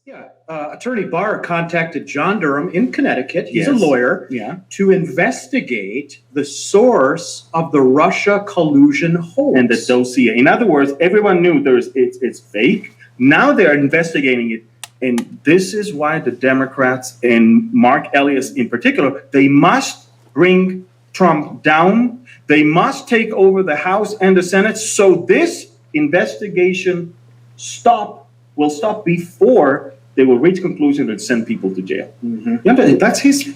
Yeah, Attorney Barr contacted John Durham in Connecticut. He's a Yes. lawyer. Yeah. To investigate the source of the Russia collusion hoax. And the dossier. In other words, everyone knew it's fake. Now they're investigating it. And this is why the Democrats and Mark Elias in particular, they must bring Trump down. They must take over the House and the Senate. So this investigation will stop before they will reach conclusion and send people to jail. Mm-hmm. Yeah, that's his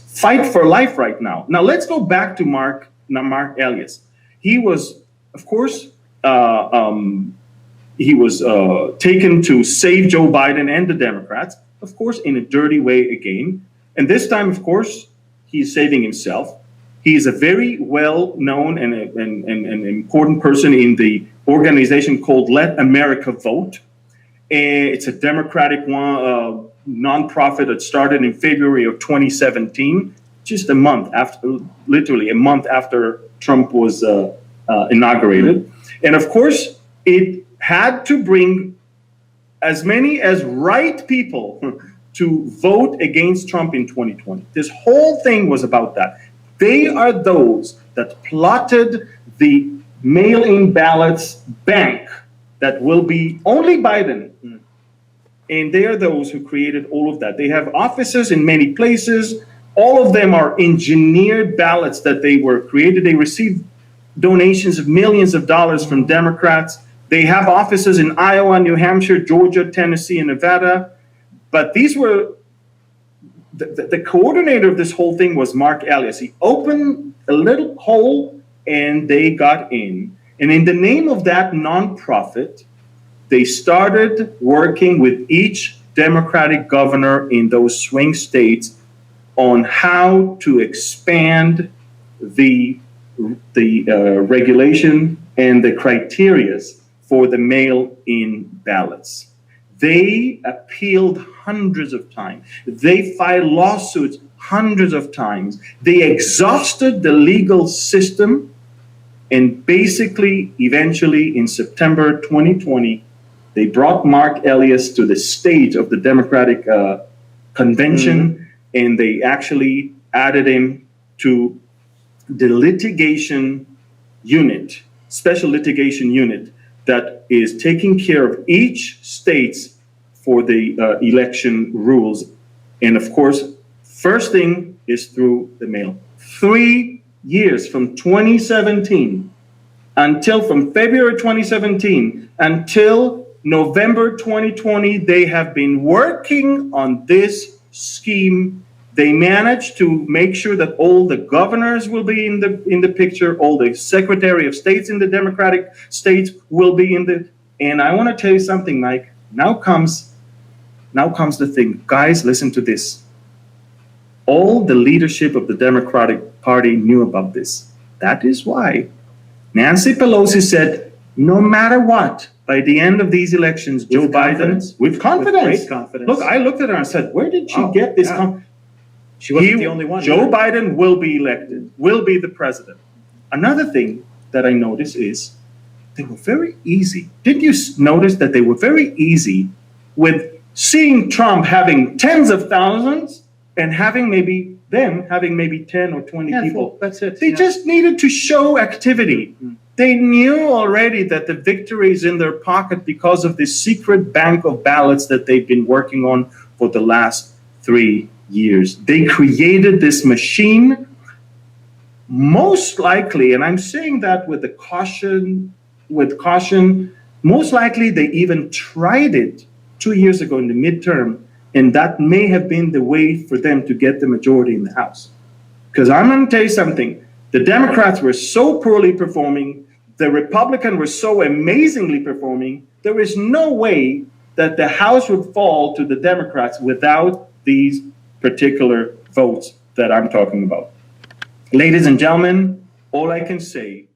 fight for life right now. Now let's go back to Mark Elias. He was, of course, taken to save Joe Biden and the Democrats, of course, in a dirty way again. And this time, of course, he's saving himself. He is a very well-known and an important person in the organization called Let America Vote. It's a Democratic nonprofit that started in February of 2017, just literally a month after Trump was inaugurated. And of course, it had to bring as many as right people to vote against Trump in 2020. This whole thing was about that. They are those that plotted the mail-in ballots bank that will be only Biden. And they are those who created all of that. They have offices in many places. All of them are engineered ballots that they were created. They received donations of millions of dollars from Democrats. They have offices in Iowa, New Hampshire, Georgia, Tennessee, and Nevada. But these were, the coordinator of this whole thing was Mark Elias. He opened a little hole and they got in. And in the name of that nonprofit, they started working with each Democratic governor in those swing states on how to expand the regulation and the criterias for the mail-in ballots. They appealed hundreds of times. They filed lawsuits hundreds of times. They exhausted the legal system, and basically, eventually, in September 2020, they brought Mark Elias to the stage of the Democratic convention, and they actually added him to the litigation unit, special litigation unit, that is taking care of each state's for the election rules. And of course, first thing is through the mail. 3 years from 2017 from February 2017 until November 2020, they have been working on this scheme. They managed to make sure that all the governors will be in the picture, all the Secretary of States in the Democratic states will be in the. And I want to tell you something, Mike. Now comes the thing. Guys, listen to this. All the leadership of the Democratic Party knew about this. That is why Nancy Pelosi said, no matter what, by the end of these elections, Joe Biden, with confidence. With great confidence. Look, I looked at her and said, where did she get this confidence? She wasn't the only one. Joe Biden will be elected, will be the president. Another thing that I noticed is they were very easy. Did you notice that they were very easy with seeing Trump having tens of thousands and having maybe 10 or 20 people? That's it. They just needed to show activity. They knew already that the victory is in their pocket because of this secret bank of ballots that they've been working on for the last 3 years. They created this machine, most likely, and I'm saying that with caution, most likely they even tried it 2 years ago in the midterm, and that may have been the way for them to get the majority in the House. Because I'm going to tell you something, the Democrats were so poorly performing, the Republicans were so amazingly performing, there is no way that the House would fall to the Democrats without these particular votes that I'm talking about. Ladies and gentlemen, all I can say